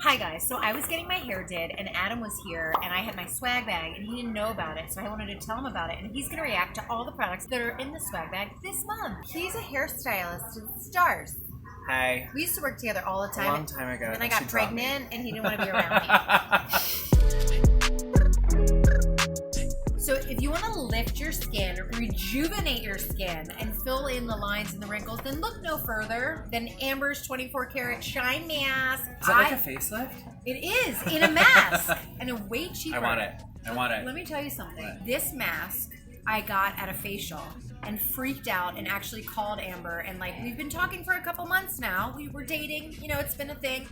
Hi guys, so I was getting my hair did and Adam was here and I had my swag bag and he didn't know about it, so I wanted to tell him about it, and he's going to react to all the products that are in the swag bag this month. He's a hairstylist to the stars. Hi. We used to work together all the time. A long time ago. And I got pregnant and he didn't want to be around me. So if you want to lift your skin, rejuvenate your skin, and fill in the lines and the wrinkles, then look no further than Amber's 24 karat shine mask. Is that like a facelift? It is, in a mask, and a way cheaper. I want it. I want it. Let me tell you something. What? This mask I got at a facial and freaked out and actually called Amber, and like, we've been talking for a couple months now. We were dating, you know, it's been a thing.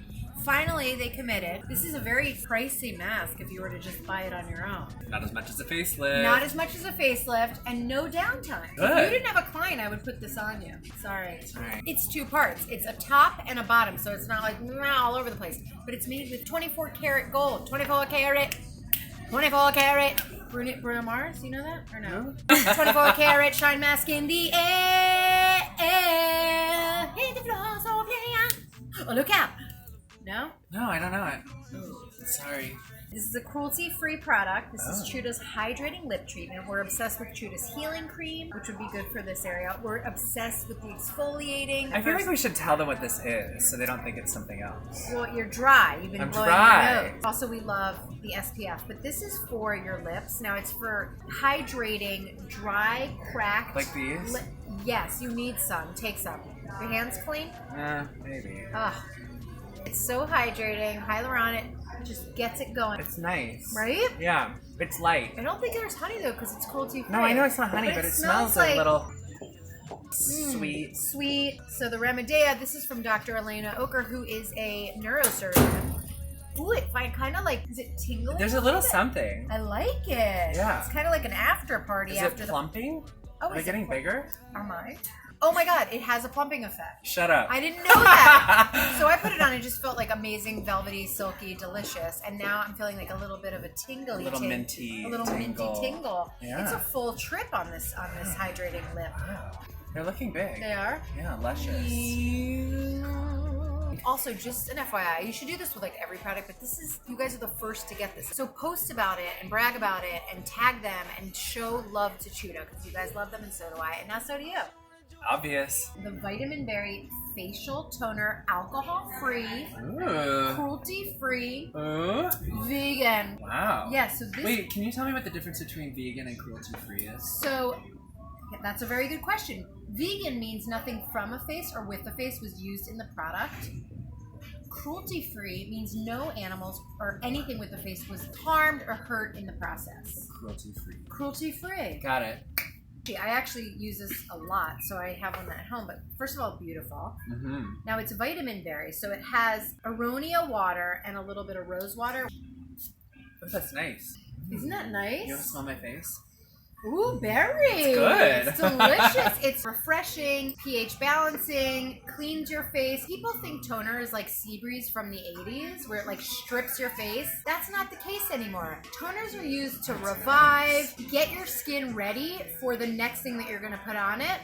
Finally, they committed. This is a very pricey mask if you were to just buy it on your own. Not as much as a facelift. Not as much as a facelift, and no downtime. Good. If you didn't have a client, I would put this on you. Sorry. It's all right. It's two parts. It's a top and a bottom, so it's not like all over the place. But it's made with 24 karat gold. 24 karat. Bruno Mars, you know that? Or no? 24 karat shine mask in the air. Hit the floor so clear. Oh, look out. No? No, I don't know it. Sorry. This is a cruelty-free product. This is Chuda's Hydrating Lip Treatment. We're obsessed with Chuda's Healing Cream, which would be good for this area. We're obsessed with the exfoliating. I feel like we should tell them what this is so they don't think it's something else. Well, you're dry. You've been I'm blowing dry. your nose. Also, we love the SPF, but this is for your lips. Now, it's for hydrating dry, cracked... Like these? Yes, you need some. Take some. Your hands clean? Maybe. Ugh. It's so hydrating. Hyaluronic just gets it going. It's nice. Right? Yeah. It's light. I don't think there's honey though, because it's cruelty-free. No, I know it's not honey, but it smells like a little sweet. Sweet. So the Remedea, this is from Dr. Elena Oker, who is a neurosurgeon. Ooh, it kind of like, is it tingling? There's a little something. I like it. Yeah. It's kind of like an after party Is after it the... plumping? Oh, Am I getting bigger? Am I? Oh my god, it has a plumping effect. Shut up. I didn't know that. So I put it on, it just felt like amazing, velvety, silky, delicious. And now I'm feeling like a little bit of a tingly minty A little tingle. minty tingle. Yeah. It's a full trip on this hydrating lip. Wow. They're looking big. They are? Yeah, luscious. Also, just an FYI, you should do this with like every product, but this is, you guys are the first to get this. So post about it and brag about it and tag them and show love to Chuda, because you guys love them and so do I, and now so do you. Obvious. The Vitamin Berry Facial Toner, alcohol-free, cruelty-free, vegan. Wow. Yeah, so this... Wait, can you tell me what the difference between vegan and cruelty-free is? So, that's a very good question. Vegan means nothing from a face or with a face was used in the product. Cruelty-free means no animals or anything with the face was harmed or hurt in the process. Cruelty-free. Cruelty-free. Got it. I actually use this a lot, so I have one at home. But first of all, beautiful. Now it's vitamin berry, so it has aronia water and a little bit of rose water. Oh, that's nice. Isn't that nice? You want to smell my face? Ooh, berry. It's good. It's delicious. It's refreshing, pH balancing, cleans your face. People think toner is like Seabreeze from the 80s, where it like strips your face. That's not the case anymore. Toners are used to revive, get your skin ready for the next thing that you're going to put on it.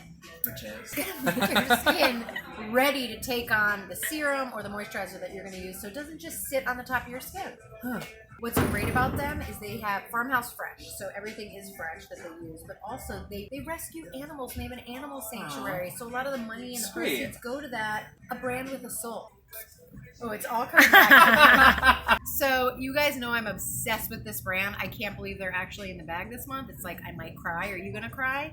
Which is? Make your skin ready to take on the serum or the moisturizer that you're going to use, so it doesn't just sit on the top of your skin. What's great about them is they have farmhouse fresh, so everything is fresh that they use, but also they rescue animals, and they have an animal sanctuary, so a lot of the money and the proceeds go to that. A brand with a soul. Oh, it's all coming back. So you guys know I'm obsessed with this brand. I can't believe they're actually in the bag this month. It's like, I might cry. Are you going to cry?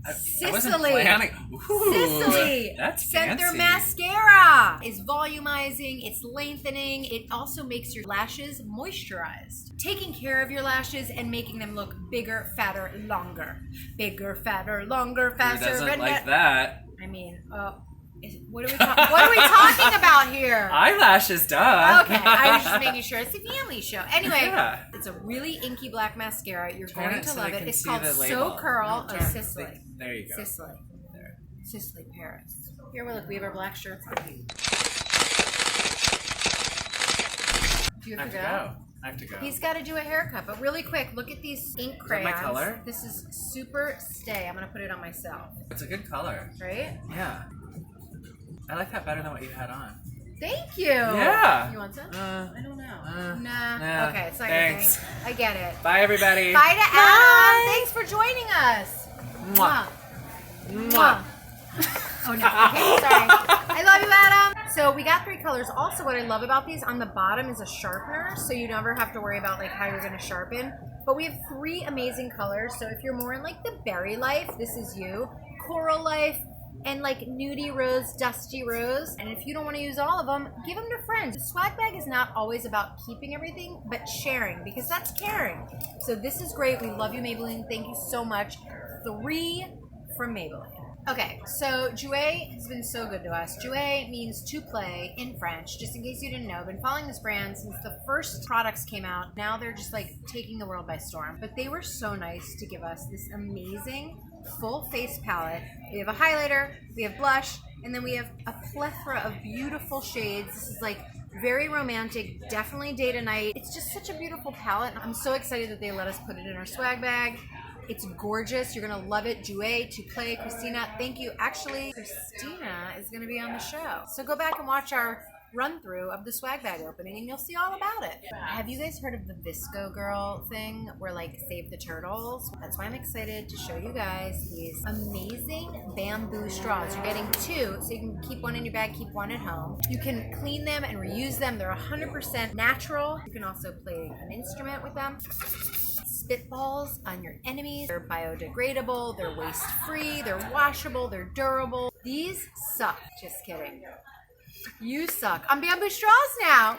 I wasn't planning. Ooh, Sicily that's sent fancy. their mascara. It's volumizing, it's lengthening. It also makes your lashes moisturized, taking care of your lashes and making them look bigger, fatter, longer. Bigger, fatter, longer, faster. Who doesn't like that? I mean, what are we talking about here? Eyelashes, duh. Okay, I was just making sure. It's a family show. Anyway, Yeah. It's a really inky black mascara. You're going to so love they it. can It's see called the So label. Curl No, of turn. Sicily. There you go. Sicily. There. Sicily, Paris. Here, look, we have our black shirts on. Do you have to go? I have to go. He's got to do a haircut, but really quick, look at these ink crayons. my color? This is Super Stay. I'm going to put it on myself. It's a good color. Right? Yeah. I like that better than what you had on. Thank you. Yeah. You want some? I don't know. Nah. Okay, it's not thanks. your thing. I get it. Bye, everybody. Bye to Adam. Thanks for joining us. Mwah. Mwah. Oh no. Okay, sorry. I love you, Adam. So we got 3 colors. Also, what I love about these, on the bottom is a sharpener, so you never have to worry about like how you're gonna sharpen. But we have 3 amazing colors. So if you're more in like the berry life, this is you. Coral life, and like nudie rose, dusty rose. And if you don't want to use all of them, give them to friends. The swag bag is not always about keeping everything, but sharing, because that's caring. So this is great. We love you, Maybelline. Thank you so much. 3 from Maybelline. Okay, so jouer has been so good to us. Jouer means to play in French, just in case you didn't know. I've been following this brand since the first products came out. Now they're just like taking the world by storm. But they were so nice to give us this amazing full face palette. We have a highlighter, we have blush, and then we have a plethora of beautiful shades. This is like very romantic, definitely day to night. It's just such a beautiful palette. I'm so excited that they let us put it in our swag bag. It's gorgeous. You're going to love it. Jouer, to play, Christina, thank you. Actually, Christina is going to be on the show. So go back and watch our run through of the swag bag opening and you'll see all about it. Have you guys heard of the Visco Girl thing where like save the turtles? That's why I'm excited to show you guys these amazing bamboo straws. You're getting 2, so you can keep one in your bag, keep one at home. You can clean them and reuse them. They're 100% natural. You can also play an instrument with them. Spitballs on your enemies. They're biodegradable, they're waste free, they're washable, they're durable. These suck. Just kidding. You suck. On bamboo straws now.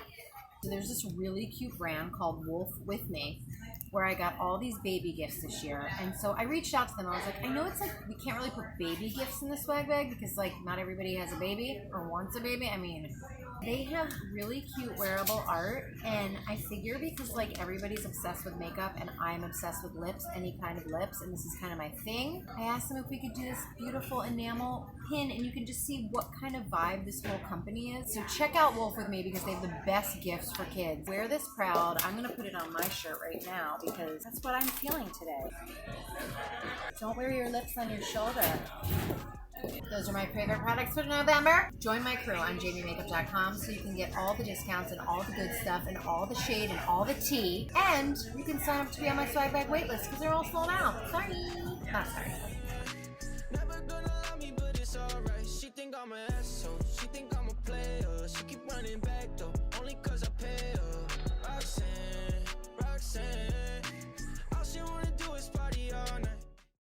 So there's this really cute brand called Wolf With Me where I got all these baby gifts this year. And so I reached out to them. I was like, I know it's like we can't really put baby gifts in the swag bag because like not everybody has a baby or wants a baby. I mean, they have really cute wearable art, and I figure because like everybody's obsessed with makeup and I'm obsessed with lips, any kind of lips, and this is kind of my thing, I asked them if we could do this beautiful enamel pin, and you can just see what kind of vibe this whole company is. So check out Wolf With Me because they have the best gifts for kids. Wear this proud. I'm going to put it on my shirt right now because that's what I'm feeling today. Don't wear your lips on your shoulder. Those are my favorite products for November. Join my crew on jamiemakeup.com so you can get all the discounts and all the good stuff and all the shade and all the tea. And you can sign up to be on my swag bag waitlist because they're all sold out. Sorry. Not sorry. Never gonna love me, but it's alright. She think I'm an asshole. She think I'm a player. She keep running back though, only cause I pay her.